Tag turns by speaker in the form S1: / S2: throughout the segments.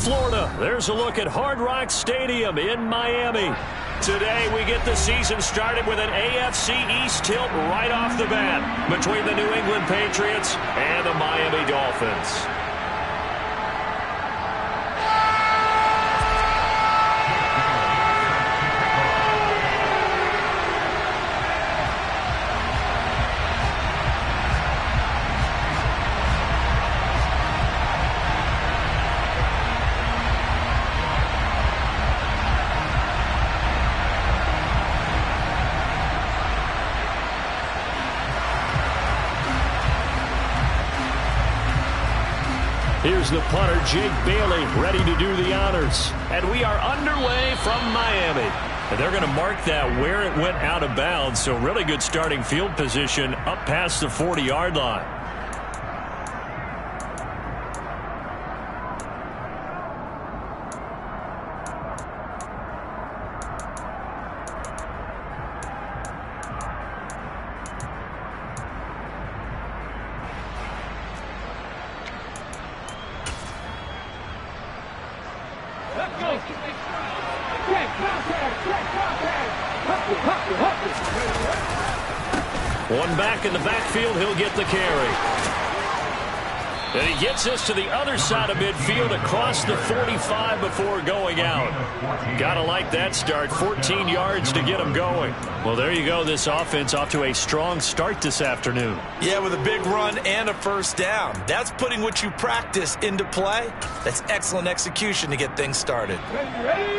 S1: Florida. There's a look at Hard Rock Stadium in Miami. Today we get the season started with an AFC East tilt right off the bat between the New England Patriots and the Miami Dolphins. Here's the punter, Jake Bailey, ready to do the honors. And we are underway from Miami. And they're going to mark that where it went out of bounds. So really good starting field position up past the 40-yard line. One back in the backfield, he'll get the carry. And he gets us to the other side of midfield across the 45 before going out. Gotta like that start. 14 yards to get him going. Well, there you go. This offense off to a strong start this afternoon.
S2: Yeah, with a big run and a first down. That's putting what you practice into play. That's excellent execution to get things started.
S3: Ready.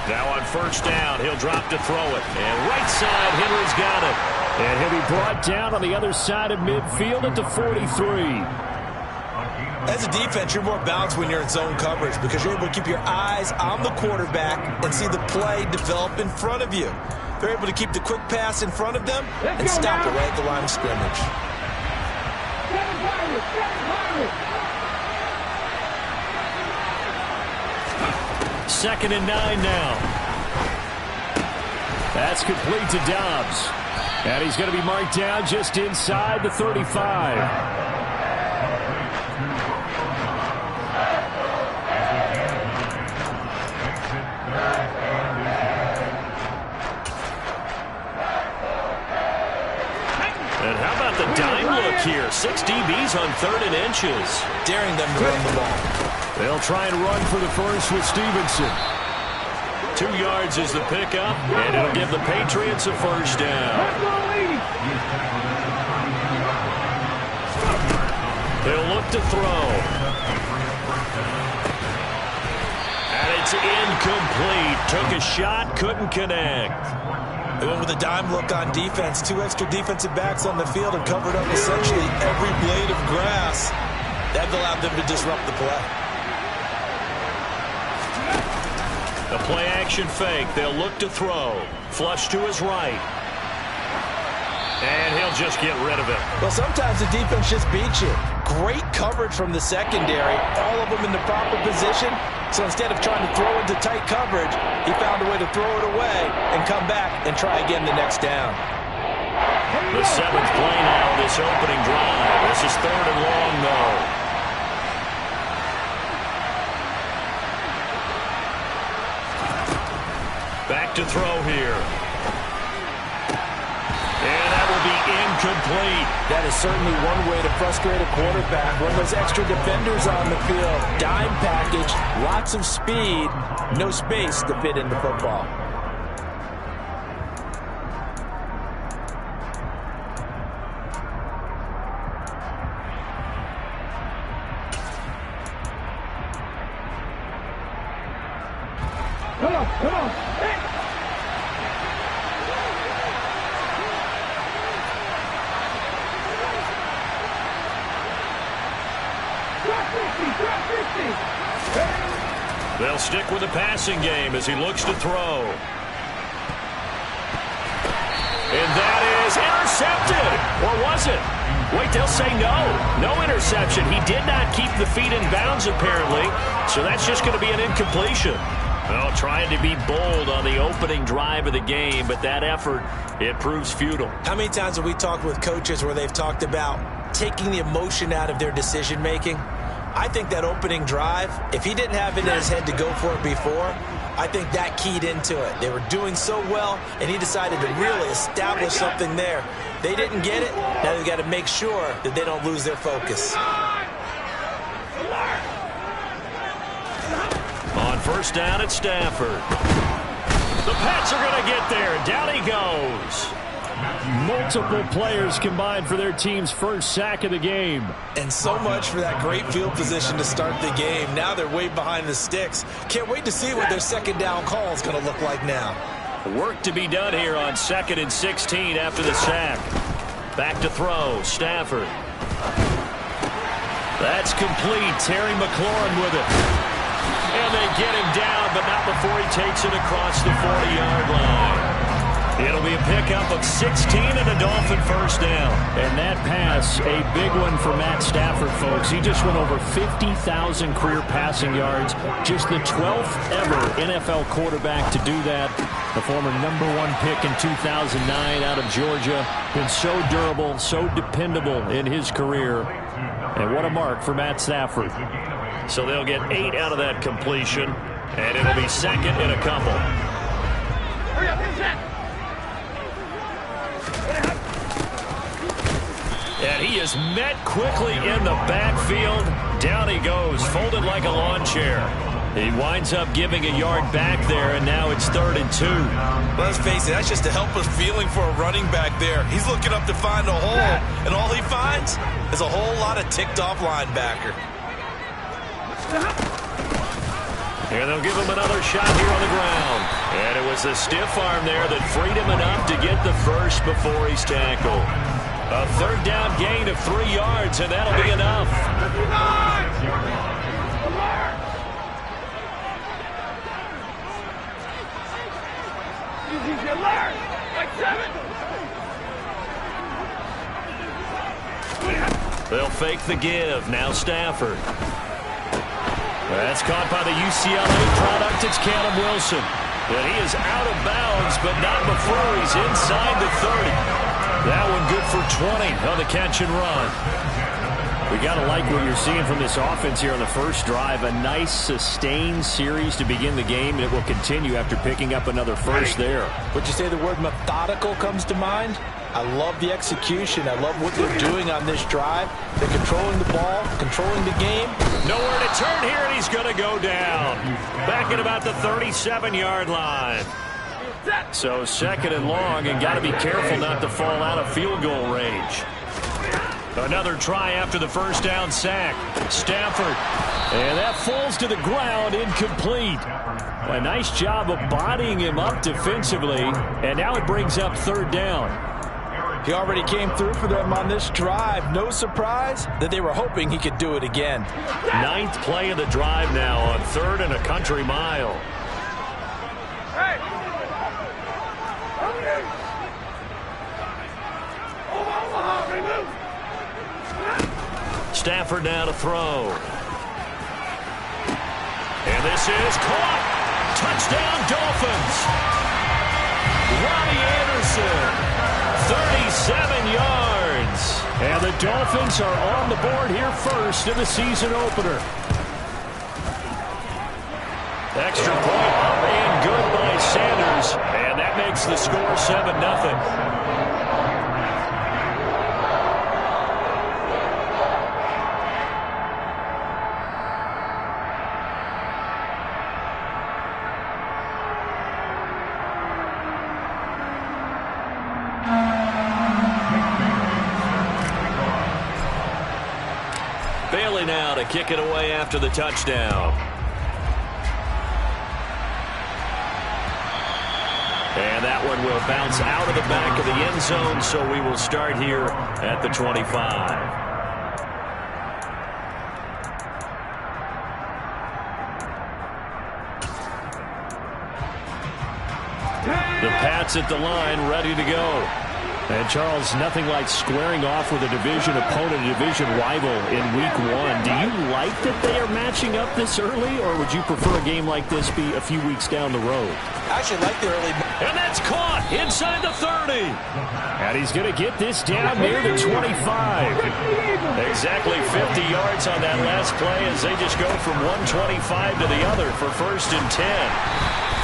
S1: Now on first down, he'll drop to throw it. And right side, Henry's got it. And he'll be brought down on the other side of midfield at the 43.
S2: As a defense, you're more balanced when you're in zone coverage because you're able to keep your eyes on the quarterback and see the play develop in front of you. They're able to keep the quick pass in front of them and stop it right at the line of scrimmage.
S1: Second and 9 now. That's complete to Dobbs. And he's going to be marked down just inside the 35. And how about the dime look here? 6 DBs on 3rd and inches.
S2: Daring them to run the ball.
S1: They'll try and run for the first with Stevenson. 2 yards is the pickup, and it'll give the Patriots a first down. They'll look to throw. And it's incomplete. Took a shot, couldn't connect.
S2: They went with a dime look on defense. 2 extra defensive backs on the field and covered up essentially every blade of grass. That allowed them to disrupt the play.
S1: A play-action fake. They'll look to throw. Flush to his right. And he'll just get rid of it.
S2: Well, sometimes the defense just beats you. Great coverage from the secondary. All of them in the proper position. So instead of trying to throw into tight coverage, he found a way to throw it away and come back and try again the next down.
S1: The 7th play now, this opening drive. This is 3rd and long, though. Back to throw here. And that will be incomplete.
S4: That is certainly one way to frustrate a quarterback. When there's extra defenders on the field, dime package, lots of speed, no space to fit in the football.
S3: Come on. Hey.
S1: They'll stick with the passing game as he looks to throw. And that is intercepted. Or was it? Wait, they'll say no. No interception. He did not keep the feet in bounds, apparently. So that's just going to be an incompletion. Well, trying to be bold on the opening drive of the game, but that effort, it proves futile.
S2: How many times have we talked with coaches where they've talked about taking the emotion out of their decision-making? I think that opening drive, if he didn't have it in his head to go for it before, I think that keyed into it. They were doing so well, and he decided to really establish something there. They didn't get it. Now they've got to make sure that they don't lose their focus.
S1: On first down at Stafford. The Pats are going to get there. Down he goes.
S5: Multiple players combined for their team's first sack of the game.
S2: And so much for that great field position to start the game. Now they're way behind the sticks. Can't wait to see what their second down call is going to look like now.
S1: Work to be done here on 2nd and 16 after the sack. Back to throw. Stafford. That's complete. Terry McLaurin with it. And they get him down, but not before he takes it across the 40-yard line. It'll be a pickup of 16 and a Dolphin first down.
S5: And that pass, a big one for Matt Stafford, folks. He just went over 50,000 career passing yards. Just the 12th ever NFL quarterback to do that. The former #1 pick in 2009 out of Georgia. Been so durable, so dependable in his career. And what a mark for Matt Stafford.
S1: So they'll get 8 out of that completion, and it'll be 2nd and a couple.
S3: Hurry up, set.
S1: And he is met quickly in the backfield. Down he goes, folded like a lawn chair. He winds up giving a yard back there, and now it's 3rd and 2.
S2: Let's face it, that's just a helpless feeling for a running back there. He's looking up to find a hole, and all he finds is a whole lot of ticked-off linebacker.
S1: And they'll give him another shot here on the ground. And it was the stiff arm there that freed him enough to get the first before he's tackled. A 3rd down gain of 3 yards, and that'll be enough. They'll fake the give. Now Stafford. That's caught by the UCLA product. It's Callum Wilson. And he is out of bounds, but not before he's inside the 30. That one good for 20 on the catch and run.
S5: We got to like what you're seeing from this offense here on the first drive. A nice sustained series to begin the game, and it will continue after picking up another first there.
S4: Would you say the word methodical comes to mind? I love the execution. I love what they're doing on this drive. They're controlling the ball, controlling the game.
S1: Nowhere to turn here, and he's going to go down. Back at about the 37-yard line. So 2nd and long, and got to be careful not to fall out of field goal range. Another try after the first down sack. Stafford. And that falls to the ground, incomplete. A nice job of bodying him up defensively, and now it brings up 3rd down.
S4: He already came through for them on this drive. No surprise that they were hoping he could do it again.
S1: 9th play of the drive now on 3rd and a country mile.
S3: Hey!
S1: Stafford now to throw. And this is caught. Touchdown Dolphins. Robbie Anderson, 37 yards.
S5: And the Dolphins are on the board here first in the season opener.
S1: Extra point up and good by Sanders. And that makes the score 7-0. Bailey now to kick it away after the touchdown. And that one will bounce out of the back of the end zone, so we will start here at the 25. The Pats at the line, ready to go.
S5: And, Charles, nothing like squaring off with a division opponent, a division rival in Week 1. Do you like that they are matching up this early, or would you prefer a game like this be a few weeks down the road?
S2: I actually like the early.
S1: And that's caught inside the 30. And he's going to get this down near the 25. Exactly 50 yards on that last play as they just go from 125 to the other for 1st and 10.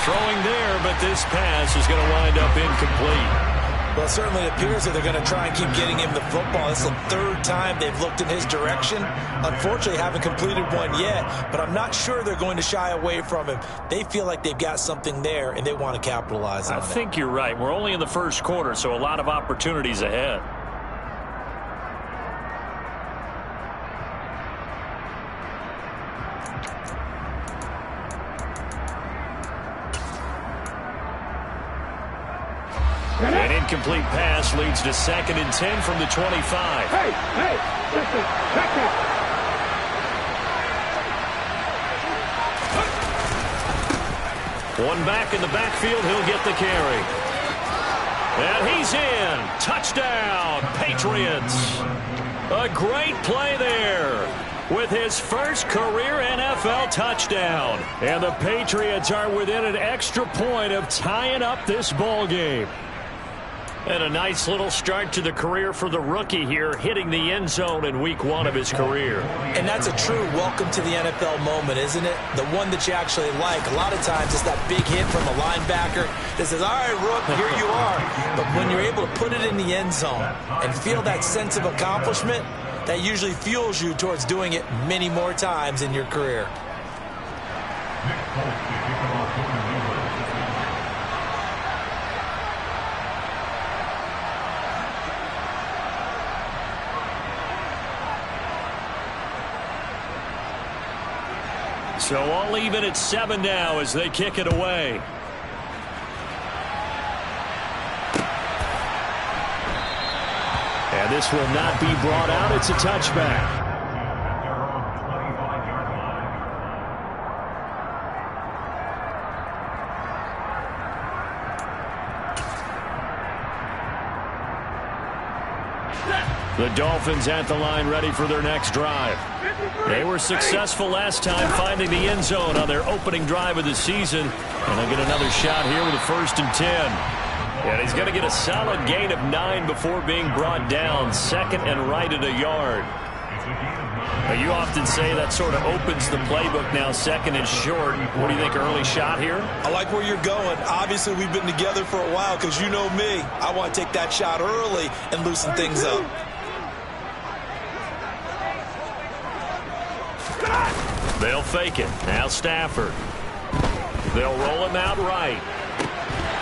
S1: Throwing there, but this pass is going to wind up incomplete.
S2: Well, it certainly appears that they're going to try and keep getting him the football. This is the 3rd time they've looked in his direction. Unfortunately, haven't completed one yet, but I'm not sure they're going to shy away from him. They feel like they've got something there, and they want to capitalize on it.
S1: I think you're right. We're only in the 1st quarter, so a lot of opportunities ahead. An incomplete pass leads to 2nd and 10 from the 25.
S3: Hey, listen, check it.
S1: One back in the backfield, he'll get the carry. And he's in. Touchdown, Patriots. A great play there with his first career NFL touchdown. And the Patriots are within an extra point of tying up this ball game. And a nice little start to the career for the rookie here, hitting the end zone in Week 1 of his career.
S2: And that's a true welcome to the NFL moment, isn't it? The one that you actually like. A lot of times it's that big hit from a linebacker that says, all right, Rook, here you are. But when you're able to put it in the end zone and feel that sense of accomplishment, that usually fuels you towards doing it many more times in your career.
S1: So all even at 7 now as they kick it away. And this will not be brought out. It's a touchback. The Dolphins at the line ready for their next drive. They were successful last time finding the end zone on their opening drive of the season. And they'll get another shot here with a 1st and 10. And he's going to get a solid gain of 9 before being brought down. 2nd and right at a yard. Now, you often say that sort of opens the playbook now, 2nd and short. What do you think, early shot here?
S2: I like where you're going. Obviously, we've been together for a while because you know me. I want to take that shot early and loosen things up.
S1: They'll fake it. Now Stafford. They'll roll him out right.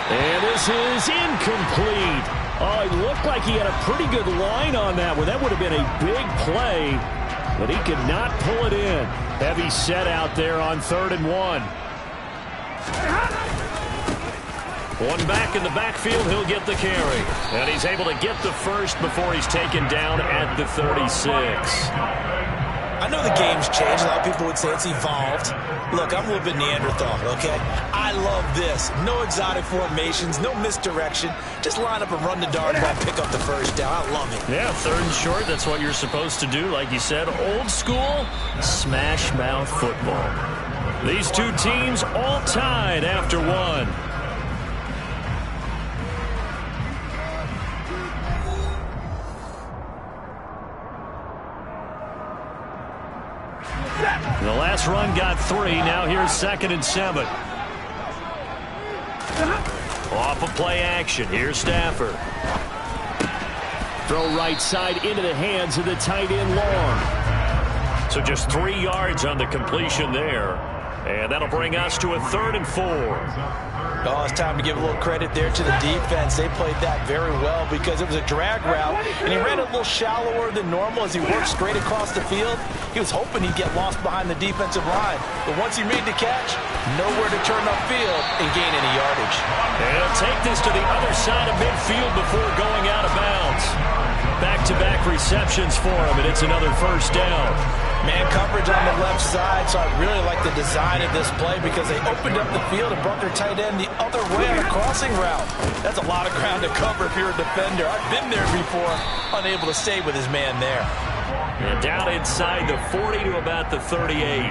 S1: And this is incomplete. Oh, it looked like he had a pretty good line on that one. That would have been a big play, but he could not pull it in. Heavy set out there on 3rd and 1. One back in the backfield, he'll get the carry. And he's able to get the first before he's taken down at the 36.
S2: I know the game's changed. A lot of people would say it's evolved. Look, I'm a little bit Neanderthal, okay? I love this. No exotic formations, no misdirection. Just line up and run the dart ball, pick up the first down. I love it.
S1: Yeah, 3rd and short, that's what you're supposed to do. Like you said, old school, smash mouth football. These two teams all tied after 1. The last run got 3. Now here's 2nd and 7. Off of play action. Here's Stafford. Throw right side into the hands of the tight end Long. So just 3 yards on the completion there. And that'll bring us to a 3rd and 4.
S2: Oh, it's time to give a little credit there to the defense. They played that very well because it was a drag route, and he ran it a little shallower than normal as he worked straight across the field. He was hoping he'd get lost behind the defensive line, but once he made the catch, nowhere to turn upfield and gain any yardage.
S1: And he'll take this to the other side of midfield before going out of bounds. back-to-back receptions for him, and it's another first down.
S4: Man coverage on the left side, so I really like the design of this play because they opened up the field and brought their tight end the other way on a crossing route. That's a lot of ground to cover if you're a defender. I've been there before, unable to stay with his man there.
S1: And down inside the 40 to about the 38.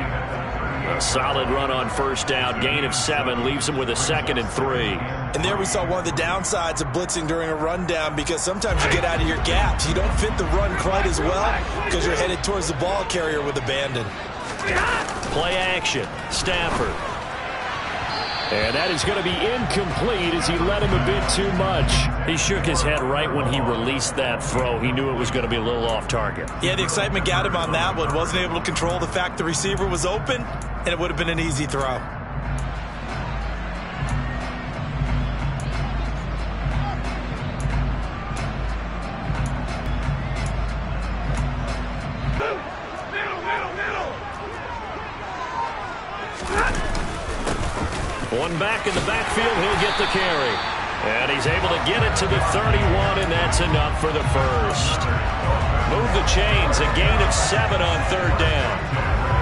S1: A solid run on first down. Gain of 7 leaves him with a 2nd and 3.
S2: And there we saw one of the downsides of blitzing during a rundown, because sometimes you get out of your gaps. You don't fit the run quite as well because you're headed towards the ball carrier with abandon.
S1: Play action. Stafford. And that is going to be incomplete as he let him a bit too much. He shook his head right when he released that throw. He knew it was going to be a little off target.
S2: Yeah, the excitement got him on that one. Wasn't able to control the fact the receiver was open, and it would have been an easy throw.
S1: One back in the backfield, he'll get the carry. And he's able to get it to the 31, and that's enough for the first. Move the chains, a gain of 7 on third down.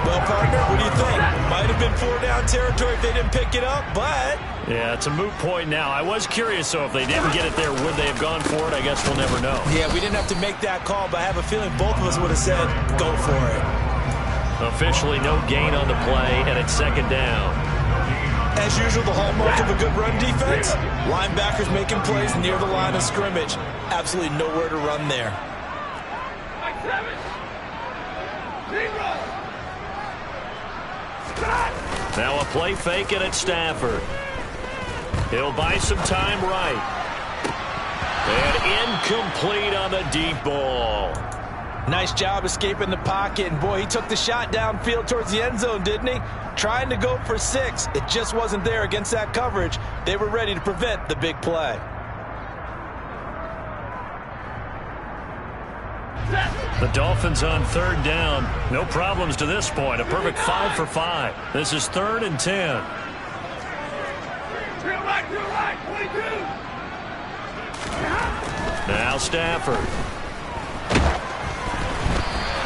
S2: Well, partner, what do you think? Might have been 4-down territory if they didn't pick it up, but...
S1: Yeah, it's a moot point now. I was curious, so if they didn't get it there, would they have gone for it? I guess we'll never know.
S2: Yeah, we didn't have to make that call, but I have a feeling both of us would have said, go for it.
S1: Officially no gain on the play, and it's 2nd down.
S2: As usual, the hallmark of a good run defense, linebackers making plays near the line of scrimmage. Absolutely nowhere to run there.
S1: Now a play fake, and it's Stafford. He'll buy some time right. And incomplete on the deep ball.
S4: Nice job escaping the pocket, and boy, he took the shot downfield towards the end zone, didn't he? Trying to go for 6. It just wasn't there against that coverage. They were ready to prevent the big play.
S1: The Dolphins on 3rd down. No problems to this point. A perfect 5 for 5. This is 3rd and 10. Now Stafford.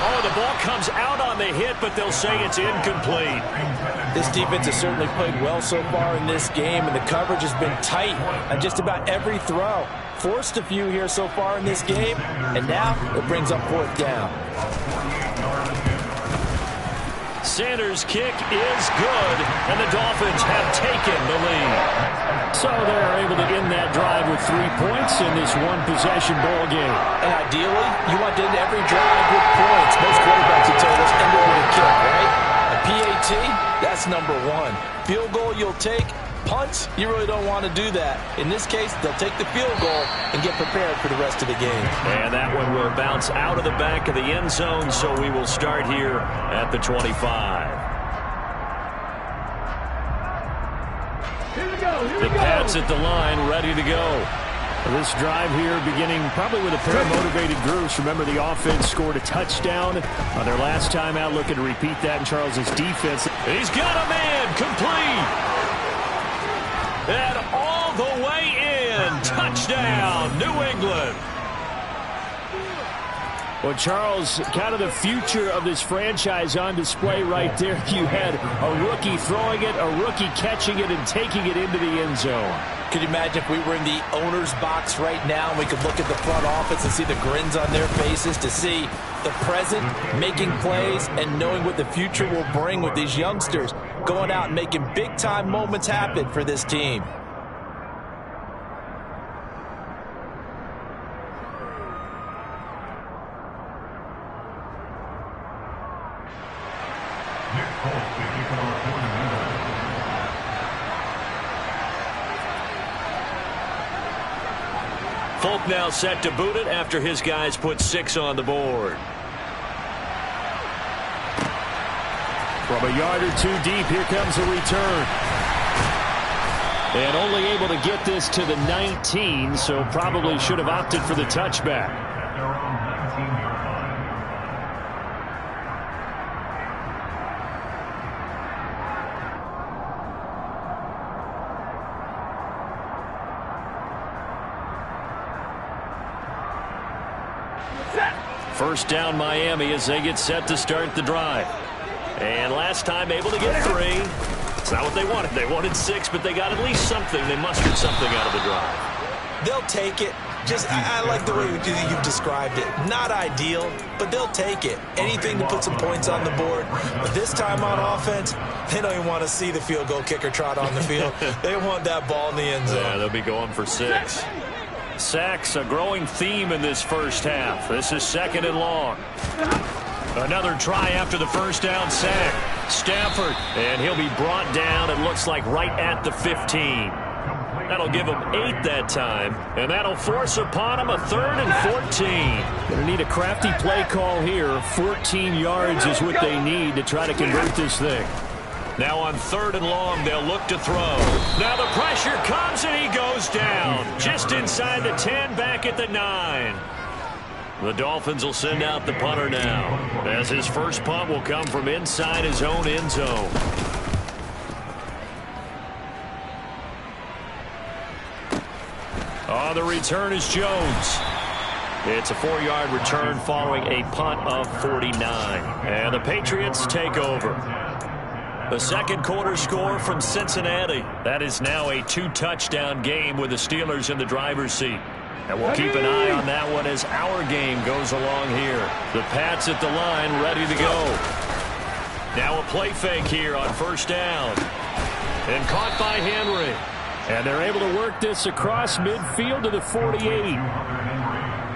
S1: Oh, the ball comes out on the hit, but they'll say it's incomplete.
S4: This defense has certainly played well so far in this game, and the coverage has been tight on just about every throw. Forced a few here so far in this game, and now it brings up 4th down.
S1: Sanders' kick is good, and the Dolphins have taken the lead. So they're able to end that drive with 3 points in this one-possession ball game.
S4: And ideally, you want to end every drive with points. Most quarterbacks would tell us end it with a kick, right? A PAT, that's number 1. Field goal you'll take. Punts, you really don't want to do that. In this case, they'll take the field goal and get prepared for the rest of the game.
S1: And that one will bounce out of the back of the end zone, so we will start here at the 25. The Pats at the line, ready to go.
S5: This drive here beginning probably with a pair of motivated groups. Remember, the offense scored a touchdown on their last time out, looking to repeat that in Charles's defense.
S1: He's got a man, complete. And all the way in. Touchdown, New England.
S5: Well, Charles, kind of the future of this franchise on display right there. You had a rookie throwing it, a rookie catching it, and taking it into the end zone.
S4: Could you imagine if we were in the owner's box right now and we could look at the front office and see the grins on their faces, to see the present making plays and knowing what the future will bring with these youngsters going out and making big-time moments happen for this team.
S1: Folk now set to boot it after his guys put 6 on the board.
S5: From a yard or 2 deep, here comes a return. And only able to get this to the 19, so probably should have opted for the touchback.
S1: First down Miami as they get set to start the drive. And last time able to get 3. It's not what they wanted. They wanted 6, but they got at least something. They mustered something out of the drive.
S2: They'll take it. I like the way you've described it. Not ideal, but they'll take it. Anything to put some points on the board. But this time on offense, they don't even want to see the field goal kicker trot on the field. They want that ball in the end zone.
S1: Yeah, they'll be going for 6. Sacks, a growing theme in this first half. This is 2nd and long. Another try after the first down sack. Stafford, and he'll be brought down, it looks like, right at the 15. That'll give him 8 that time, and that'll force upon him a 3rd and 14.
S5: Going to need a crafty play call here. 14 yards is what they need to try to convert this thing.
S1: Now on 3rd and long, they'll look to throw. Now the pressure comes, and he goes down. Just inside the 10, back at the 9. The Dolphins will send out the punter now, as his first punt will come from inside his own end zone. On the return is Jones. It's a 4-yard return following a punt of 49. And the Patriots take over. The second quarter score from Cincinnati. That is now a 2-touchdown game with the Steelers in the driver's seat. And we'll keep an eye on that one as our game goes along here. The Pats at the line ready to go. Now a play fake here on first down. And caught by Henry.
S5: And they're able to work this across midfield to the 48.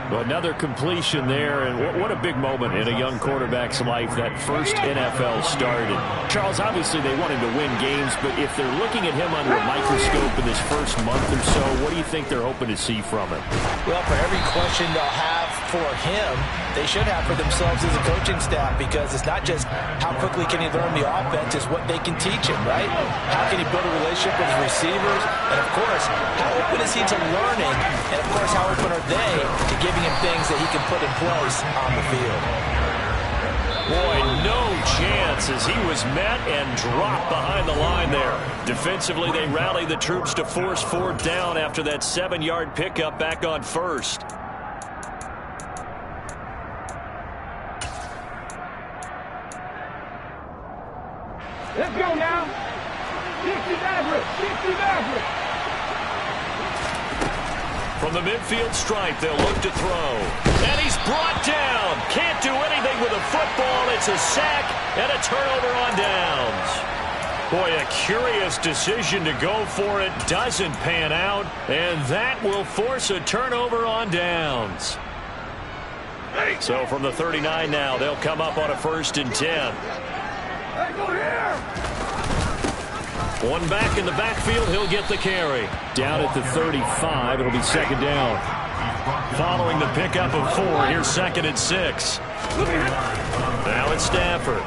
S5: Another completion there, and what a big moment in a young quarterback's life, that first NFL started. Charles, obviously they want him to win games, but if they're looking at him under a microscope in this first month or so, what do you think they're hoping to see from him?
S4: Well, for every question they'll have for him, they should have for themselves as a coaching staff, because it's not just how quickly can he learn the offense, it's what they can teach him, right? How can he build a relationship with his receivers? And, of course, how open is he to learning? And, of course, how open are they to giving him things that he can put in place on the field?
S1: Boy, no chance as he was met and dropped behind the line there. Defensively, they rallied the troops to force 4th down after that 7-yard pickup back on first.
S3: Let's go now. 60 Maverick. 60 Maverick.
S1: From the midfield stripe, they'll look to throw. And he's brought down. Can't do anything with a football. It's a sack and a turnover on downs. Boy, a curious decision to go for it. Doesn't pan out. And that will force a turnover on downs. So from the 39 now, they'll come up on a 1st and 10.
S3: Hey, go here.
S1: One back in the backfield, he'll get the carry.
S5: Down at the 35, it'll be 2nd down.
S1: Following the pickup of 4, here's 2nd and 6. Now it's Stafford.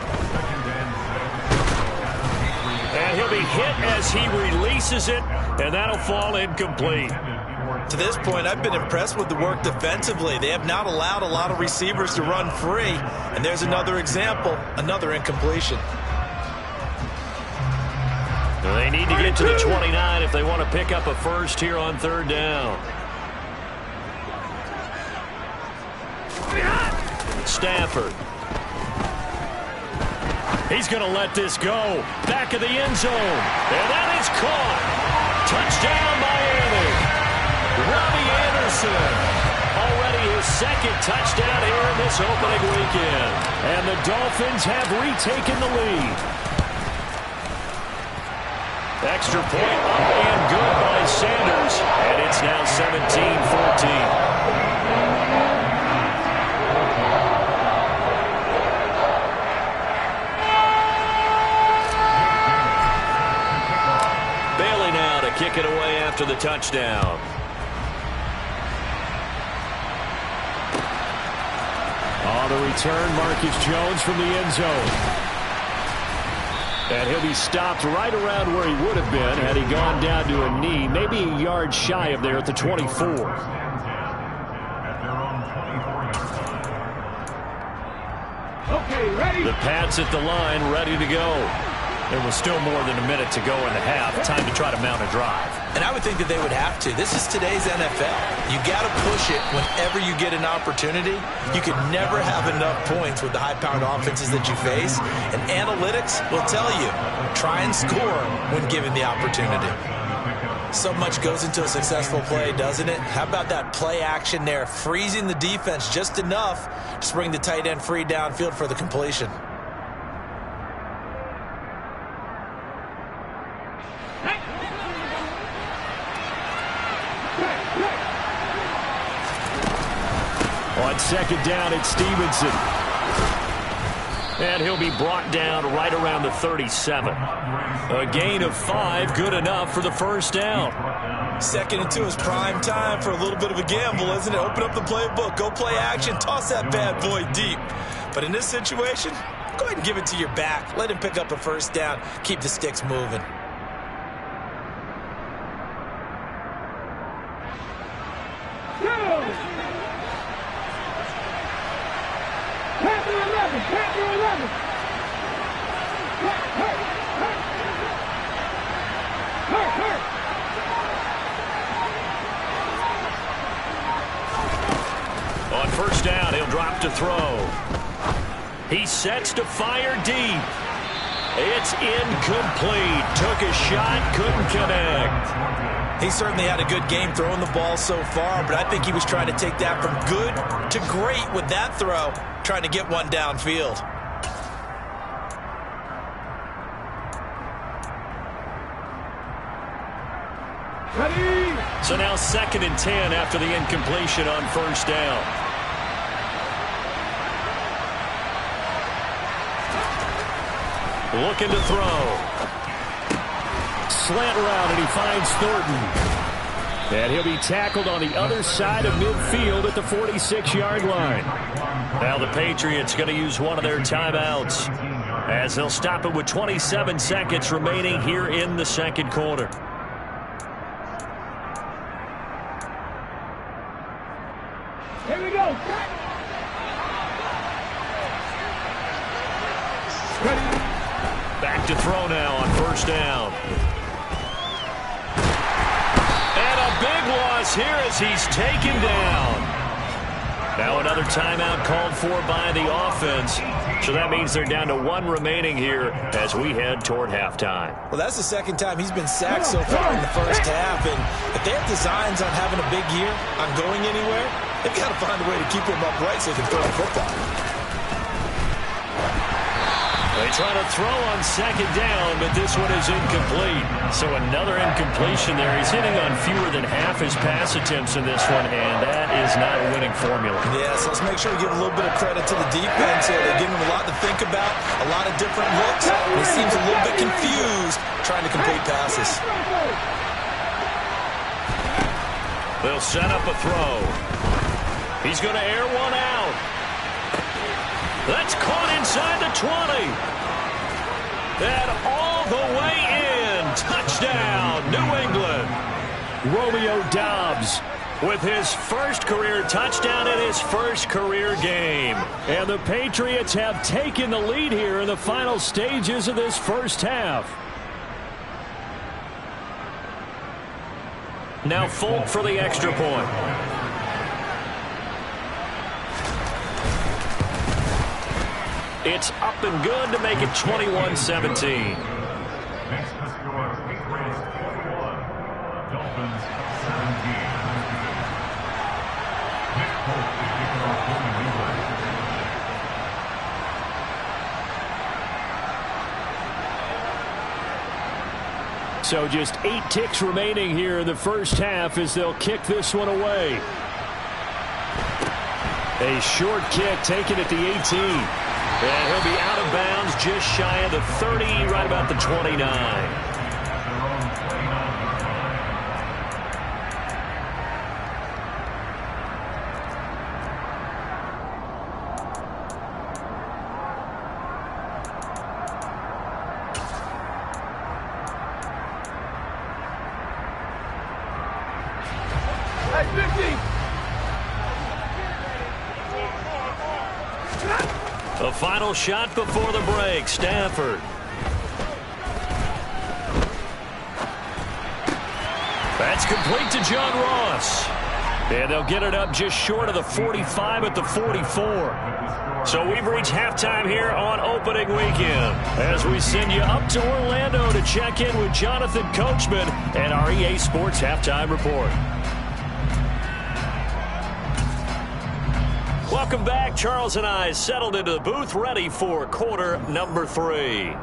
S1: And he'll be hit as he releases it, and that'll fall incomplete.
S2: To this point, I've been impressed with the work defensively. They have not allowed a lot of receivers to run free. And there's another example, another incompletion.
S1: They need to get to the 29 if they want to pick up a first here on 3rd down. Stafford. He's going to let this go. Back of the end zone. And that is caught. Touchdown, Miami. Robbie Anderson. Already his 2nd touchdown here in this opening weekend.
S5: And the Dolphins have retaken the lead.
S1: Extra point up and good by Sanders. And it's now 17-14. Bailey now to kick it away after the touchdown.
S5: On the return, Marcus Jones from the end zone. And he'll be stopped right around where he would have been had he gone down to a knee, maybe a yard shy of there at the 24.
S3: Okay, ready.
S1: The Pats at the line, ready to go. There was still more than a minute to go in the half. Time to try to mount a drive.
S2: And I would think that they would have to. This is today's NFL. You got to push it whenever you get an opportunity. You can never have enough points with the high-powered offenses that you face. And analytics will tell you, try and score when given the opportunity. So much goes into a successful play, doesn't it? How about that play action there, freezing the defense just enough to bring the tight end free downfield for the completion.
S1: On second down, it's Stevenson. And he'll be brought down right around the 37. A gain of 5, good enough for the first down.
S2: 2nd and 2 is prime time for a little bit of a gamble, isn't it? Open up the playbook, go play action, toss that bad boy deep. But in this situation, go ahead and give it to your back. Let him pick up a first down. Keep the sticks moving.
S1: On first down, he'll drop to throw. He sets to fire deep. It's incomplete. Took a shot, couldn't connect.
S2: He certainly had a good game throwing the ball so far, but I think he was trying to take that from good to great with that throw, trying to get one downfield.
S1: So now 2nd and 10 after the incompletion on first down. Looking to throw. Slant route, and he finds Thornton. And he'll be tackled on the other side of midfield at the 46-yard line. Now the Patriots going to use one of their timeouts as they'll stop it with 27 seconds remaining here in the second quarter.
S3: Here we go.
S1: Back to throw now on first down. And a big loss here as he's taken down. Now another timeout called for by the offense. So that means they're down to 1 remaining here as we head toward halftime.
S2: Well, that's the 2nd time he's been sacked so far in the first half. And if they have designs on having a big year, on going anywhere, they've got to find a way to keep him upright so he can throw the football.
S1: They try to throw on second down, but this one is incomplete. So another incompletion there. He's hitting on fewer than half his pass attempts in this one, and that is not a winning formula.
S2: Yeah, so let's make sure we give a little bit of credit to the defense here. They give him a lot to think about, a lot of different looks. He seems a little bit confused trying to complete passes.
S1: They'll set up a throw. He's going to air one out. That's caught inside the 20. And all the way in. Touchdown, New England. Romeo Doubs with his first career touchdown in his first career game. And the Patriots have taken the lead here in the final stages of this first half. Now Folk for the extra point. It's up and good to make it 21-17.
S6: Next to score, Patriots 41, Dolphins 17. Nick Folk to kick it off for New England.
S1: So just 8 ticks remaining here in the first half as they'll kick this one away. A short kick taken at the 18. And he'll be out of bounds just shy of the 30, right about the 29. The final shot before the break. Stafford. It's complete to John Ross. And they'll get it up just short of the 45 at the 44. So we've reached halftime here on opening weekend as we send you up to Orlando to check in with Jonathan Coachman and our EA Sports Halftime Report. Welcome back. Charles and I settled into the booth ready for quarter number 3.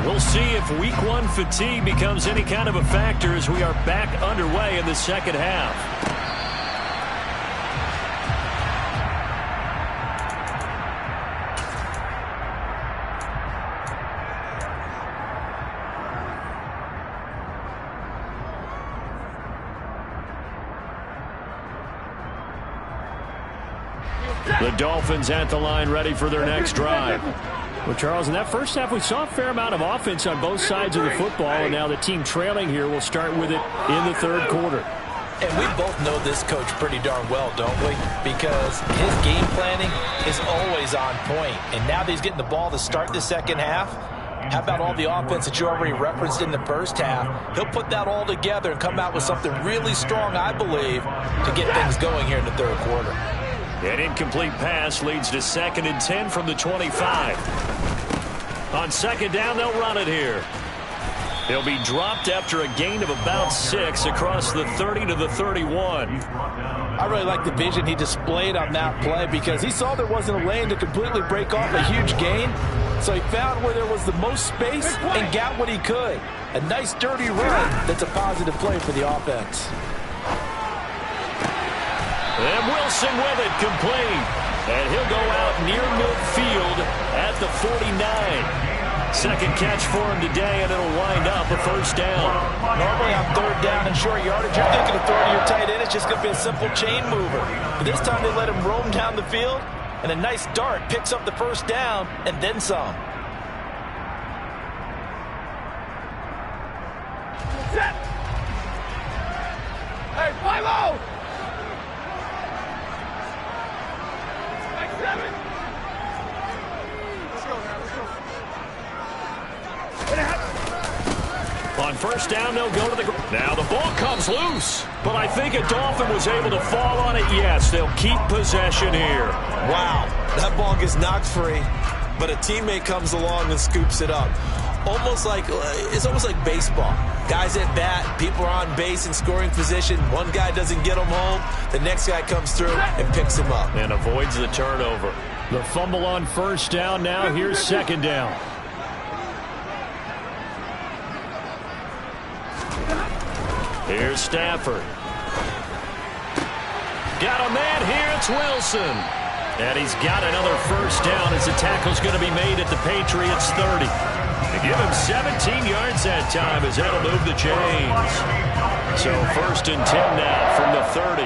S1: We'll see if week 1 fatigue becomes any kind of a factor as we are back underway in the second half. The Dolphins at the line ready for their next drive.
S5: Well, Charles, in that first half, we saw a fair amount of offense on both sides of the football, and now the team trailing here will start with it in the third quarter.
S4: And we both know this coach pretty darn well, don't we? Because his game planning is always on point. And now that he's getting the ball to start the second half, how about all the offense that you already referenced in the first half? He'll put that all together and come out with something really strong, I believe, to get things going here in the third quarter.
S1: An incomplete pass leads to 2nd and 10 from the 25. On second down, they'll run it here. He'll be dropped after a gain of about 6 across the 30 to the 31.
S4: I really like the vision he displayed on that play because he saw there wasn't a lane to completely break off a huge gain. So he found where there was the most space and got what he could. A nice dirty run that's a positive play for the offense.
S1: And Wilson with it, complete. And he'll go out near midfield at the 49. Second catch for him today, and it'll wind up a first down.
S4: Normally on third down and short yardage, you're thinking of throwing to your tight end. It's just going to be a simple chain mover. But this time they let him roam down the field, and a nice dart picks up the first down and then some.
S3: Set. Hey, 5-0.
S1: On first down, they'll go to the ground. Now the ball comes loose, but I think a Dolphin was able to fall on it. Yes, they'll keep possession here.
S2: Wow, that ball gets knocked free, but a teammate comes along and scoops it up. It's almost like baseball. Guys at bat, people are on base in scoring position. One guy doesn't get him home. The next guy comes through and picks him up.
S1: And avoids the turnover. The fumble on first down now. Here's second down. Here's Stafford. Got a man here. It's Wilson. And he's got another first down as the tackle's going to be made at the Patriots' 30. To give him 17 yards that time as that'll move the chains. So first and 10 now from the 30.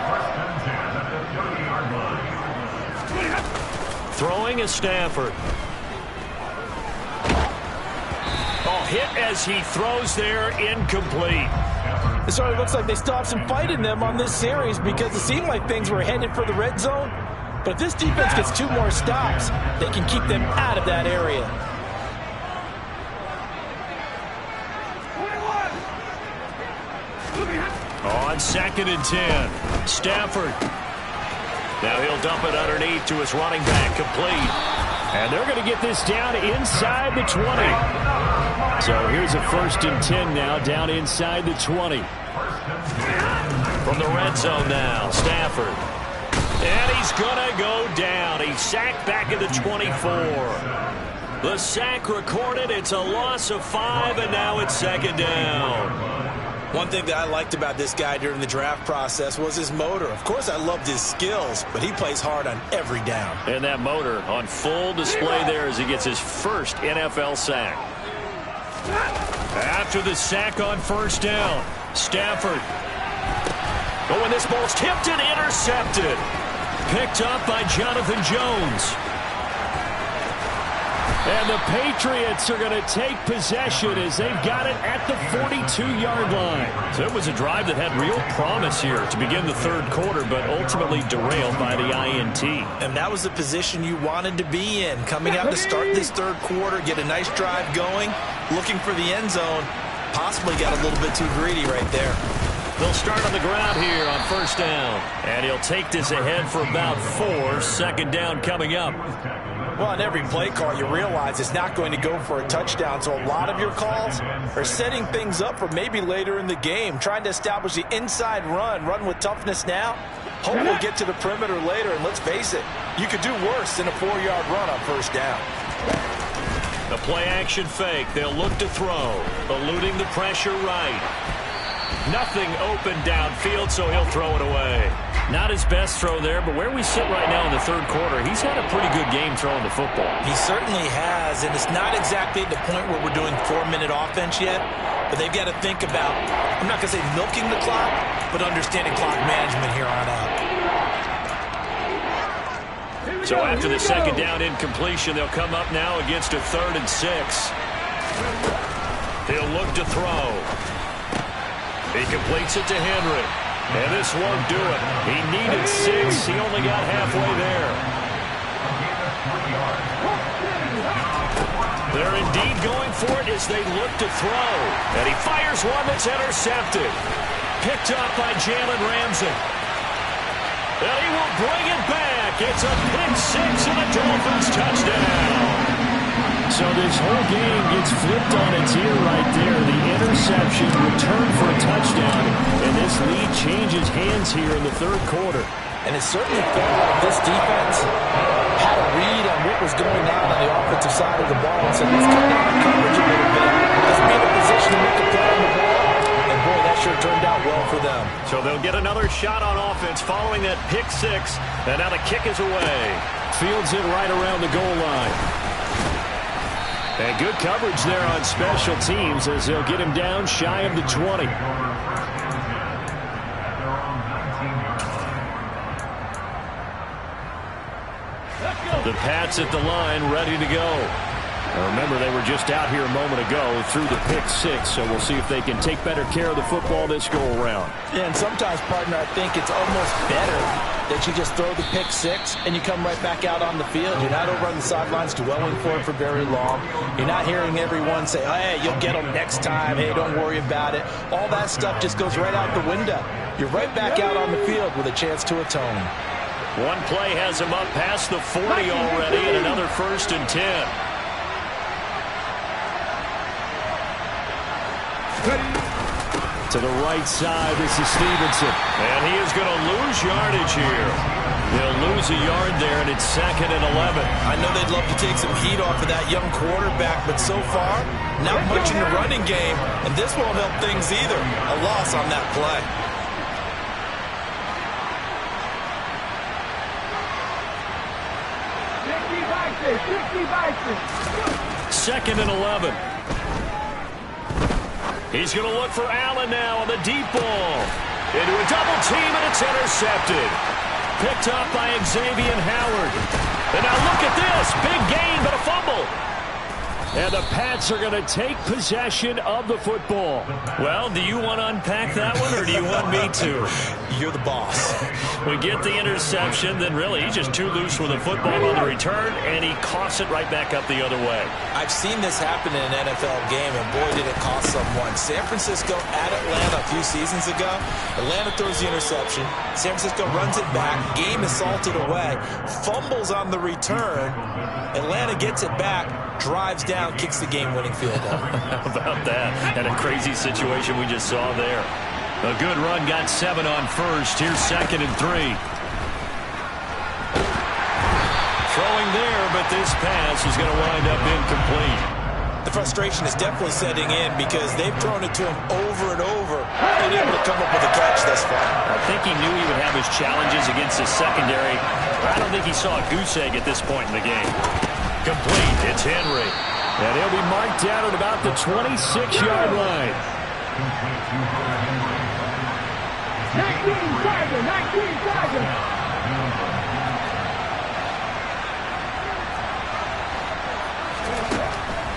S1: Throwing is Stafford. Oh, hit as he throws there, incomplete.
S4: It sort of looks like they stopped some fight in them on this series because it seemed like things were headed for the red zone. But if this defense gets 2 more stops, they can keep them out of that area.
S1: On second and 10, Stafford. Now he'll dump it underneath to his running back, complete. And they're going to get this down inside the 20. So here's a first and 10 now, down inside the 20. From the red zone now, Stafford. And he's going to go down. He's sacked back at the 24. The sack recorded. It's a loss of 5, and now it's second down.
S2: One thing that I liked about this guy during the draft process was his motor. Of course, I loved his skills, but he plays hard on every down.
S1: And that motor on full display there as he gets his first NFL sack. After the sack on first down, Stafford. Oh, and this ball's tipped and intercepted. Picked up by Jonathan Jones.
S5: And the Patriots are going to take possession as they've got it at the 42-yard line.
S1: So it was a drive that had real promise here to begin the third quarter, but ultimately derailed by the INT.
S2: And that was the position you wanted to be in. Coming out to start this third quarter, get a nice drive going, looking for the end zone. Possibly got a little bit too greedy right there.
S1: They'll start on the ground here on first down. And he'll take this ahead for about 4. Second down coming up.
S2: Well, on every play call, you realize it's not going to go for a touchdown. So a lot of your calls are setting things up for maybe later in the game, trying to establish the inside run with toughness now. Hope we'll get to the perimeter later. And let's face it, you could do worse than a 4-yard run on first down.
S1: The play action fake. They'll look to throw. Eluding the pressure right. Nothing open downfield, so he'll throw it away. Not his best throw there, but where we sit right now in the third quarter, he's had a pretty good game throwing the football.
S2: He certainly has, and it's not exactly at the point where we're doing 4-minute offense yet, but they've got to think about, I'm not going to say milking the clock, but understanding clock management here on out.
S1: So after the second down incompletion, they'll come up now against a 3rd and 6. He'll look to throw. He completes it to Henry. And this won't do it. He needed 6. He only got halfway there. They're indeed going for it as they look to throw. And he fires one that's intercepted. Picked up by Jalen Ramsey. And he will bring it back. It's a pick 6 and a Dolphins touchdown.
S5: So this whole game gets flipped on its ear right there. The interception, return for a touchdown, and this lead changes hands here in the third quarter.
S4: And it certainly felt like this defense had a read on what was going on the offensive side of the ball and said, let's cut down on coverage a little bit. Let's be in a position to make a play on the ball. And boy, that sure turned out well for them.
S1: So they'll get another shot on offense following that pick 6, and now the kick is away.
S5: Fields it right around the goal line. And good coverage there on special teams as they'll get him down shy of the 20.
S1: The Pats at the line, ready to go. Now remember, they were just out here a moment ago through the pick 6, so we'll see if they can take better care of the football this go-around.
S4: Yeah, and sometimes, partner, I think it's almost better that you just throw the pick 6 and you come right back out on the field. You're not over on the sidelines dwelling for it for very long. You're not hearing everyone say, oh, hey, you'll get them next time. Hey, don't worry about it. All that stuff just goes right out the window. You're right back out on the field with a chance to atone.
S1: One play has him up past the 40 already, and another 1st and 10.
S5: To the right side, this is Stevenson.
S1: And he is going to lose yardage here. They'll lose a yard there, and it's 2nd and 11.
S2: I know they'd love to take some heat off of that young quarterback, but so far, not much in the running game, and this won't help things either. A loss on that play.
S1: Second and 11. He's going to look for Allen now on the deep ball. Into a double team, and it's intercepted. Picked up by Xavier Howard. And now look at this. Big gain, but a fumble.
S5: And the Pats are going to take possession of the football.
S1: Well, do you want to unpack that one, or do you want me to?
S2: You're the boss.
S1: We get the interception, then really he's just too loose with the football on the return, and he coughs it right back up the other way.
S2: I've seen this happen in an NFL game, and boy, did it cost someone. San Francisco at Atlanta a few seasons ago. Atlanta throws the interception. San Francisco runs it back. Game is salted away. Fumbles on the return. Atlanta gets it back, drives down, kicks the game-winning field goal.
S1: How about that? And a crazy situation we just saw there. A good run, got 7 on first. Here's 2nd and 3. Throwing there, but this pass is going to wind up incomplete.
S2: The frustration is definitely setting in because they've thrown it to him over and over, unable to come up with a catch thus far.
S1: I think he knew he would have his challenges against his secondary. I don't think he saw a goose egg at this point in the game. Complete. It's Henry.
S5: And he'll be marked down at about the 26-yard line.
S3: 19 seconds.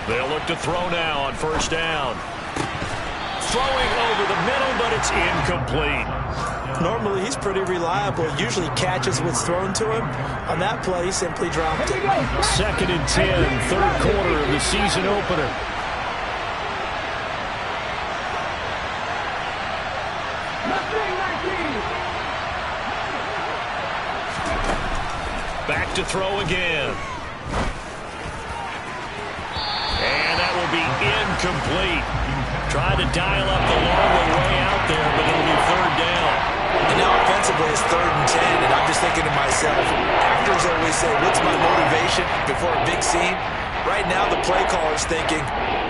S1: They'll look to throw now on first down. Throwing over the middle, but it's incomplete.
S2: Normally, he's pretty reliable. Usually catches what's thrown to him. On that play, he simply dropped it.
S5: 2nd and 10, third quarter of the season opener.
S1: Back to throw again. And that will be incomplete. Try to dial up the long way out there, but it'll be third down.
S2: And now offensively it's 3rd and 10, and I'm just thinking to myself, actors always say, what's my motivation before a big scene? Right now the play caller's thinking,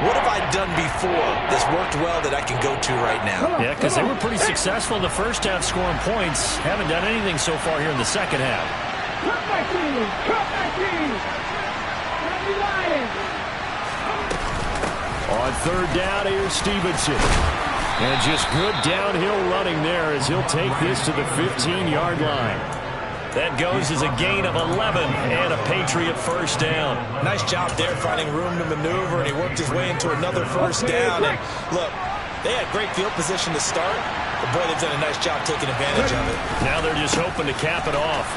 S2: what have I done before that's worked well that I can go to right now?
S5: Yeah, because they were pretty successful in the first half scoring points. Haven't done anything so far here in the second half.
S3: Cut back in! Cut back in!
S5: On third down, here's Stevenson. And just good downhill running there as he'll take this to the 15-yard line.
S1: That goes as a gain of 11 and a Patriot first down.
S2: Nice job there finding room to maneuver, and he worked his way into another first down. And look, they had great field position to start, but boy, they've done a nice job taking advantage of it.
S1: Now they're just hoping to cap it off.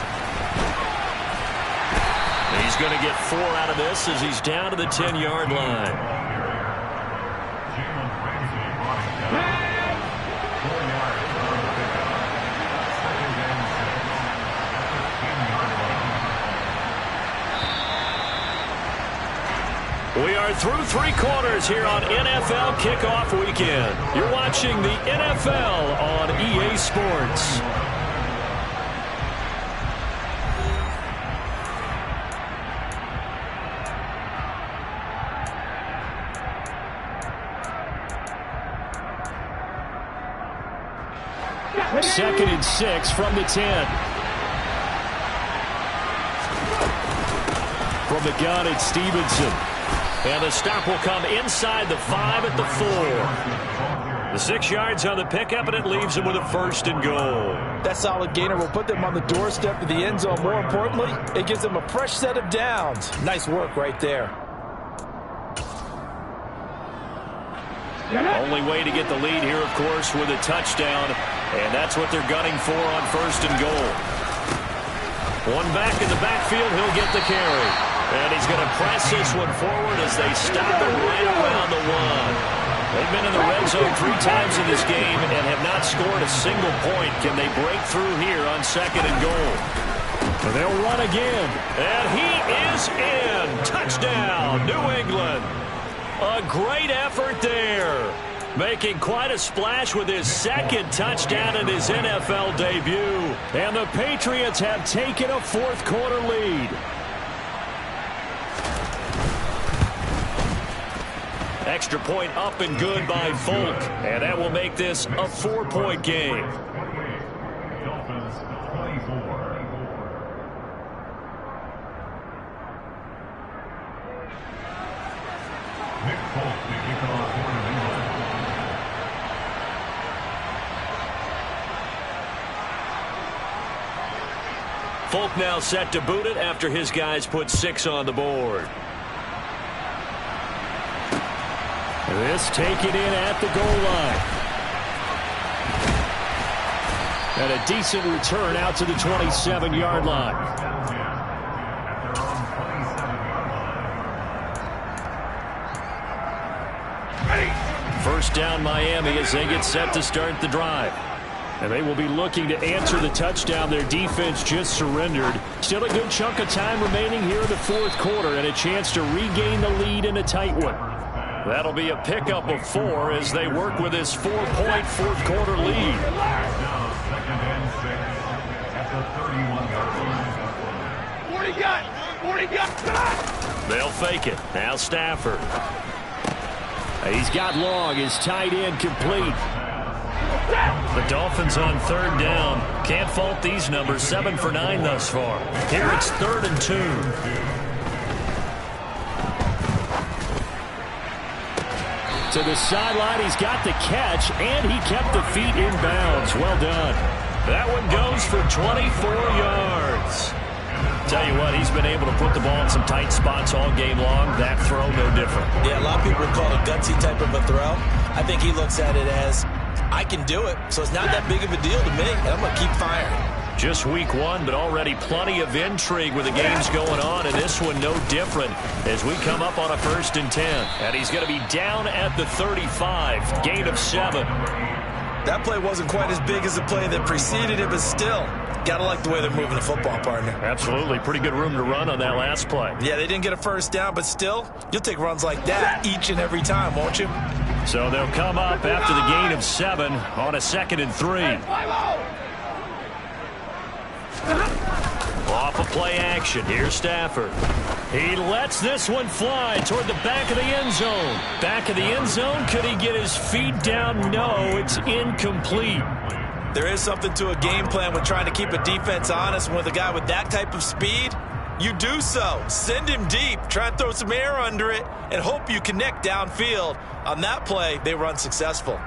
S1: He's going to get 4 out of this as he's down to the 10-yard line. We are through 3 quarters here on NFL Kickoff Weekend. You're watching the NFL on EA Sports.
S5: Second and 6 from the 10. From the gun, it's Stevenson.
S1: And the stop will come inside the 5 at the 4. The 6 yards on the pickup, and it leaves him with a 1st and goal.
S4: That solid gainer will put them on the doorstep of the end zone. More importantly, it gives them a fresh set of downs. Nice work right there.
S1: Only way to get the lead here, of course, with a touchdown. And that's what they're gunning for on 1st and goal. One back in the backfield, he'll get the carry. And he's going to press this one forward as they stop it right around the 1. They've been in the red zone 3 times in this game and have not scored a single point. Can they break through here on 2nd and goal?
S5: So they'll run again.
S1: And he is in. Touchdown, New England. A great effort there. Making quite a splash with his 2nd touchdown in his NFL debut.
S5: And the Patriots have taken a 4th quarter lead.
S1: Extra point up and good by Folk. And that will make this a 4-point game.
S6: Dolphins 24. Nick Folk to kick off for New England.
S1: Folk now set to boot it after his guys put 6 on the board.
S5: This taken in at the goal line. And a decent return out to the 27-yard line. First down Miami as they get set to start the drive. And they will be looking to answer the touchdown their defense just surrendered. Still a good chunk of time remaining here in the 4th quarter and a chance to regain the lead in a tight one.
S1: That'll be a pickup of 4 as they work with this 4-point 4th quarter lead.
S6: Now 2nd and 6 at the 31-yard line.
S3: 40 got.
S1: They'll fake it. Now Stafford.
S5: He's got Long, his tight end complete.
S1: The Dolphins on 3rd down. Can't fault these numbers. 7 for 9 thus far. Here it's 3rd and 2.
S5: To the sideline, he's got the catch, and he kept the feet in bounds. Well done.
S1: That one goes for 24 yards. Tell you what, he's been able to put the ball in some tight spots all game long. That throw, no different.
S2: Yeah, a lot of people would call it a gutsy type of a throw. I think he looks at it as, I can do it, so it's not that big of a deal to me, and I'm going to keep firing.
S1: Just week one, but already plenty of intrigue with the games going on, and this one no different as we come up on a 1st and 10. And he's going to be down at the 35, gain of 7.
S2: That play wasn't quite as big as the play that preceded it, but still, got to like the way they're moving the football, partner.
S1: Absolutely. Pretty good room to run on that last play.
S2: Yeah, they didn't get a first down, but still, you'll take runs like that each and every time, won't you?
S1: So they'll come up after the gain of 7 on a 2nd and 3. Off of play action. Here's Stafford. He lets this one fly toward the back of the end zone. Back of the end zone. Could he get his feet down? No, it's incomplete.
S2: There is something to a game plan when trying to keep a defense honest. With a guy with that type of speed, you do so. Send him deep. Try and throw some air under it and hope you connect downfield. On that play, they were unsuccessful.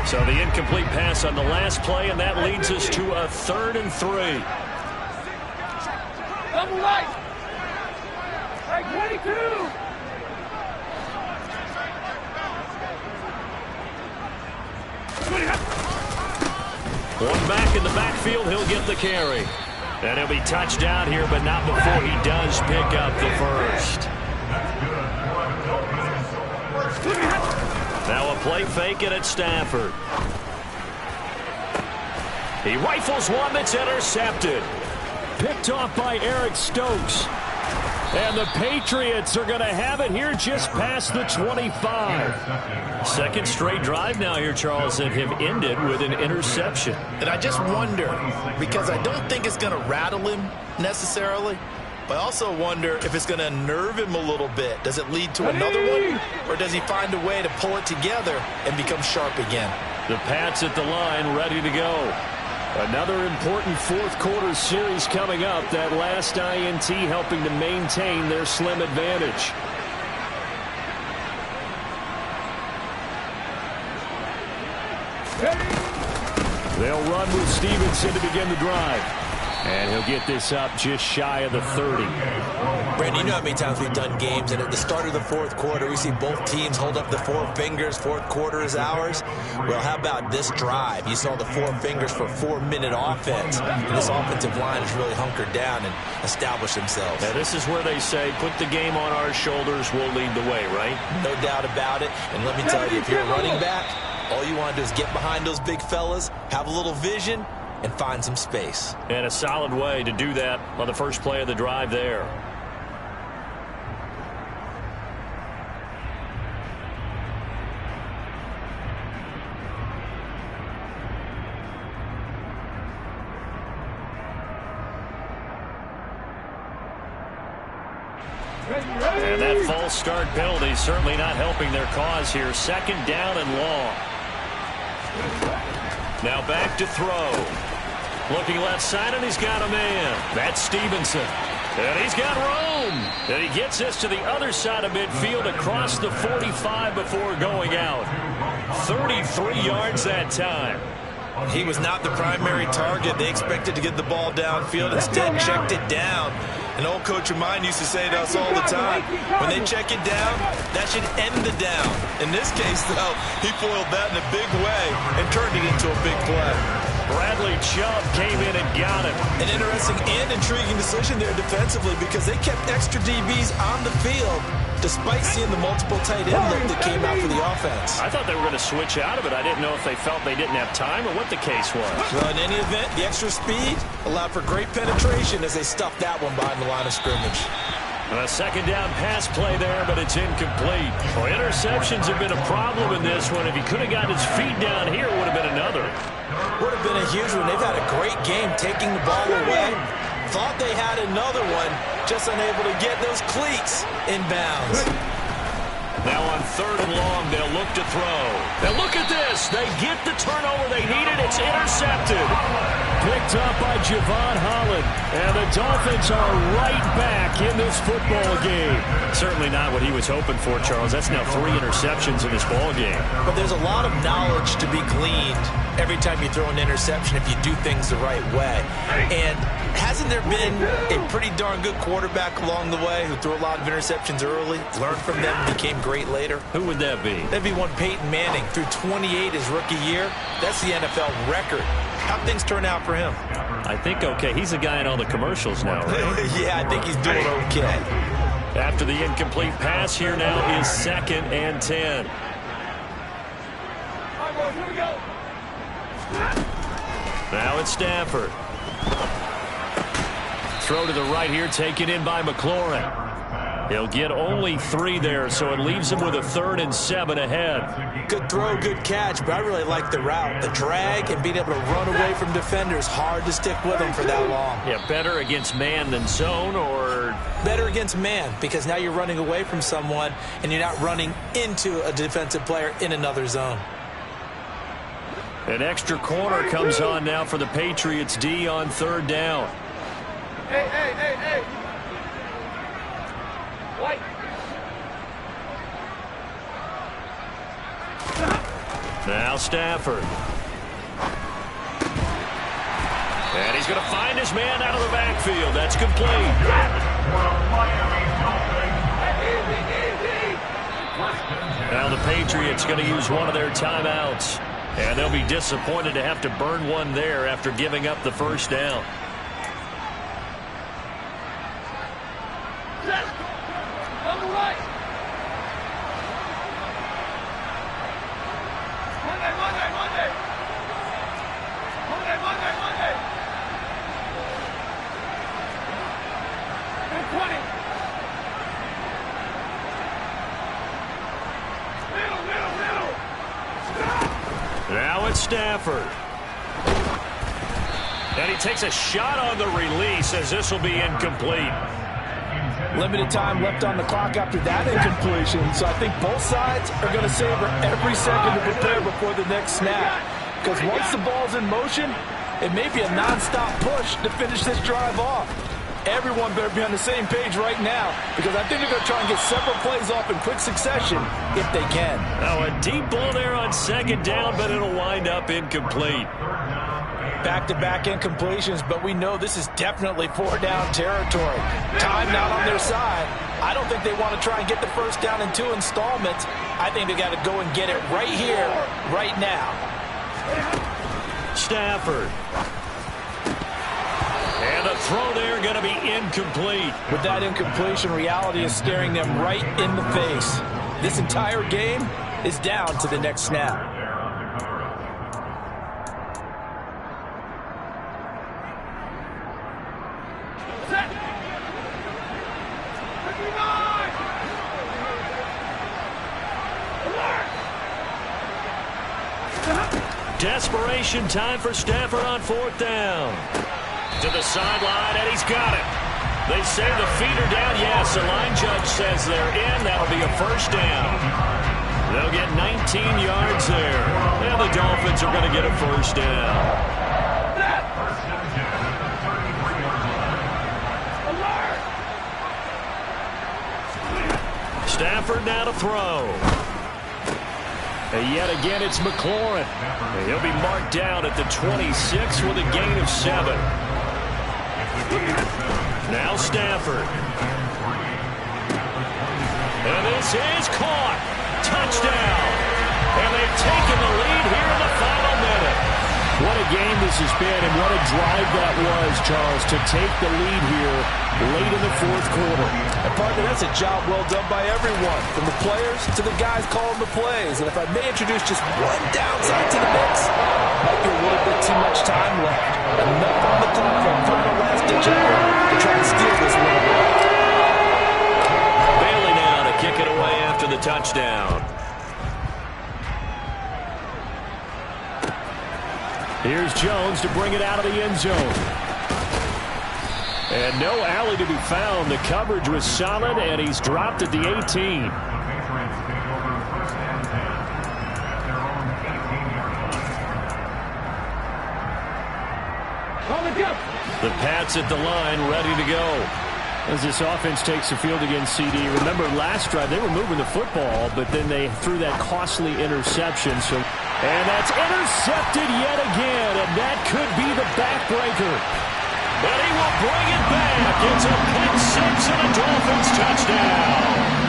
S1: So the incomplete pass on the last play, and that leads us to a 3rd and 3.
S3: Double right. Right, 22.
S1: One back in the backfield, he'll get the carry. And he'll be touched down here, but not before he does pick up the first. Now a play fake it at Stafford. He rifles one that's intercepted.
S5: Picked off by Eric Stokes. And the Patriots are going to have it here just past the 25.
S1: Second straight drive now here, Charles, that have ended with an interception.
S4: And I just wonder, because I don't think it's going to rattle him necessarily, but I also wonder if it's going to unnerve him a little bit. Does it lead to another one? Or does he find a way to pull it together and become sharp again?
S1: The Pats at the line, ready to go.
S5: Another important fourth-quarter series coming up. That last INT helping to maintain their slim advantage. They'll run with Stevenson to begin the drive. And he'll get this up just shy of the 30.
S2: Brandon, you know how many times we've done games, and at the start of the fourth quarter, we see both teams hold up the 4 fingers. Fourth quarter is ours. Well, how about this drive? You saw the 4 fingers for 4-minute offense. And this offensive line has really hunkered down and established themselves.
S1: Now, this is where they say, put the game on our shoulders, we'll lead the way, right?
S2: No doubt about it. And let me tell you, if you're a running back, all you want to do is get behind those big fellas, have a little vision, and find some space.
S1: And a solid way to do that on the first play of the drive there. And that false start penalty certainly not helping their cause here. 2nd down and long. Now back to throw. Looking left side, and he's got a man. That's Stevenson. And he's got room. And he gets this to the other side of midfield across the 45 before going out. 33 yards that time.
S2: He was not the primary target. They expected to get the ball downfield. Instead, checked it down. An old coach of mine used to say to us all the time, when they check it down, that should end the down. In this case, though, he foiled that in a big way and turned it into a big play.
S1: Bradley Chubb came in and got him.
S2: An interesting and intriguing decision there defensively because they kept extra DBs on the field despite seeing the multiple tight end look that came out for the offense.
S1: I thought they were going to switch out of it. I didn't know if they felt they didn't have time or what the case was.
S2: Well, in any event, the extra speed allowed for great penetration as they stuffed that one behind the line of scrimmage.
S1: A 2nd down pass play there, but it's incomplete. Well, interceptions have been a problem in this one. If he could have got his feet down here, it would have been another.
S2: Would have been a huge one. They've had a great game taking the ball away. Thought they had another one, just unable to get those cleats inbounds.
S1: Now on 3rd and long, they'll look to throw. And look at this. They get the turnover they needed. It's intercepted.
S5: Picked
S1: picked up by Javon Holland. And the Dolphins are right back in this football game. Certainly not what he was hoping for, Charles. That's now 3 interceptions in this ball game.
S2: But there's a lot of knowledge to be gleaned every time you throw an interception if you do things the right way. And hasn't there been a pretty darn good quarterback along the way who threw a lot of interceptions early, learned from them, and became great later?
S1: Who would that be?
S2: That'd be one Peyton Manning. Threw 28 his rookie year. That's the NFL record. How'd things turn out for him?
S1: I think okay. He's a guy in all the commercials now, right?
S2: Yeah, I think he's doing okay.
S1: After the incomplete pass, here now is 2nd and 10.
S3: All right, boys, here we go.
S1: Now it's Stafford. Throw to the right here, taken in by McLaurin. He'll get only 3 there, so it leaves him with a 3rd and 7 ahead.
S2: Good throw, good catch, but I really like the route. The drag and being able to run away from defenders, hard to stick with them for that long.
S1: Yeah, better against man than zone, or?
S2: Better against man, because now you're running away from someone and you're not running into a defensive player in another zone.
S1: An extra corner comes on now for the Patriots D on 3rd down.
S3: Hey, hey, hey, hey. White.
S1: Now Stafford. And he's going to find his man out of the backfield. That's complete. Now the Patriots going to use one of their timeouts. And they'll be disappointed to have to burn one there after giving up the 1st down.
S3: On the right. Monday, Monday, Monday. Monday, Monday, Monday. And 20. Middle, middle, middle. Stop.
S1: Now it's Stafford. And he takes a shot on the release as this will be incomplete.
S4: Limited time left on the clock after that incompletion, so I think both sides are going to savor every second to prepare before the next snap. Because once the ball's in motion, it may be a nonstop push to finish this drive off. Everyone better be on the same page right now, because I think they're going to try and get several plays off in quick succession if they can.
S1: Now a deep ball there on 2nd down, but it'll wind up incomplete.
S2: Back-to-back incompletions, but we know this is definitely 4-down territory. Time not on their side. I don't think they want to try and get the 1st down in 2 installments. I think they got to go and get it right here, right now.
S1: Stafford. And the throw there going to be incomplete.
S4: With that incompletion, reality is staring them right in the face. This entire game is down to the next snap.
S1: Desperation time for Stafford on 4th down. To the sideline, and he's got it. They say the feet are down. Yes, the line judge says they're in. That'll be a 1st down. They'll get 19 yards there. And the Dolphins are going to get a 1st down. Stafford now to throw. And yet again, it's McLaurin. And he'll be marked down at the 26 with a gain of 7. Now Stafford. And this is caught. Touchdown. And they've taken the lead here in the final minute. What a game this has been, and what a drive that was, Charles, to take the lead here late in the 4th quarter.
S4: And partner, that's a job well done by everyone, from the players to the guys calling the plays. And if I may introduce just one downside to the mix, might be a little bit too much time left. Enough on the clock for a final last-ditch effort to try and steal this one away.
S1: Bailey now to kick it away after the touchdown. Here's Jones to bring it out of the end zone. And no alley to be found. The coverage was solid, and he's dropped at the 18. The Pats at the line, ready to go.
S5: As this offense takes the field against CD. Remember, last drive, they were moving the football, but then they threw that costly interception. And that's intercepted yet again, and that could be the backbreaker.
S1: But he will bring it back. It's a pick six and a Dolphins touchdown.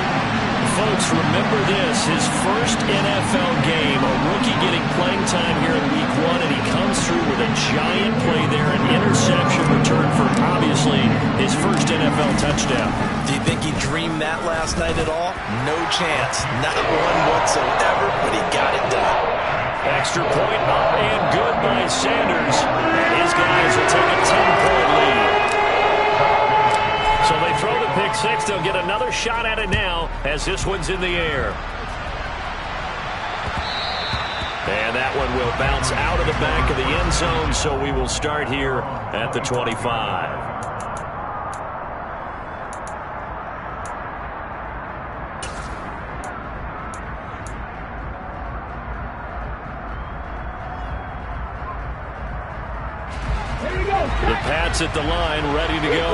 S1: Folks, remember this, his first NFL game, a rookie getting playing time here in week one, and he comes through with a giant play there, an interception return for, obviously, his first NFL touchdown.
S2: Do you think he dreamed that last night at all? No chance. Not one whatsoever, but he got it done.
S1: Extra point up and good by Sanders. And his guys will take a 10-point lead. So they throw the pick six. They'll get another shot at it now as this one's in the air. And that one will bounce out of the back of the end zone, so we will start here at the 25. The Pats at the line, ready to go.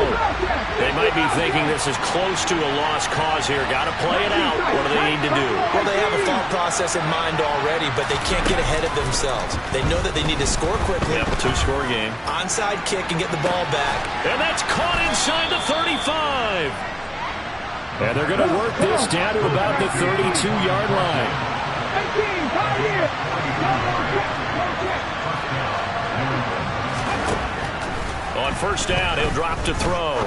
S1: They might be thinking this is close to a lost cause here. Got to play it out. What do they need to do?
S2: Well, they have a thought process in mind already, but they can't get ahead of themselves. They know that they need to score quickly.
S1: Yep, a two-score game.
S2: Onside kick and get the ball back.
S1: And that's caught inside the 35.
S5: And they're going to work this down to about the 32-yard line.
S1: On first down, he'll drop to throw.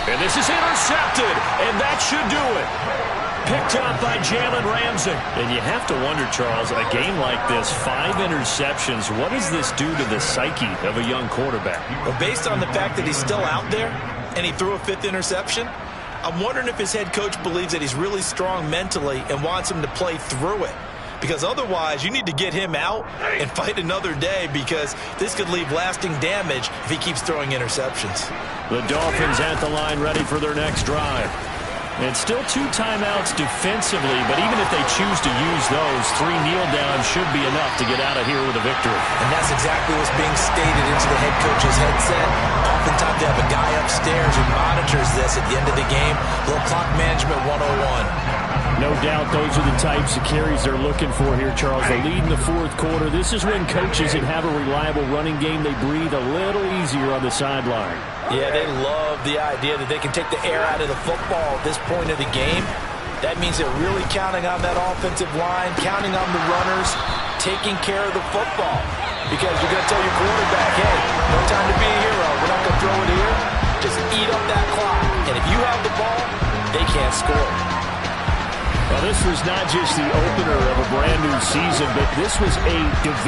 S1: And this is intercepted, and that should do it. Picked up by Jalen Ramsey. And you have to wonder, Charles, a game like this, 5 interceptions, what does this do to the psyche of a young quarterback?
S2: Well, based on the fact that he's still out there and he threw a 5th interception, I'm wondering if his head coach believes that he's really strong mentally and wants him to play through it. Because otherwise, you need to get him out and fight another day, because this could leave lasting damage if he keeps throwing interceptions.
S1: The Dolphins at the line, ready for their next drive. And still 2 timeouts defensively, but even if they choose to use those, 3 kneel downs should be enough to get out of here with a victory.
S2: And that's exactly what's being stated into the head coach's headset. Oftentimes they have a guy upstairs who monitors this at the end of the game. A little clock management 101.
S5: No doubt those are the types of carries they're looking for here, Charles. The lead in the fourth quarter. This is when coaches that have a reliable running game, they breathe a little easier on the sideline.
S2: Yeah, they love the idea that they can take the air out of the football at this point of the game. That means they're really counting on that offensive line, counting on the runners, taking care of the football. Because you're going to tell your quarterback, hey, no time to be a hero. We're not going to throw it here. Just eat up that clock. And if you have the ball, they can't score.
S5: Well, this was not just the opener of a brand new season, but this was a division.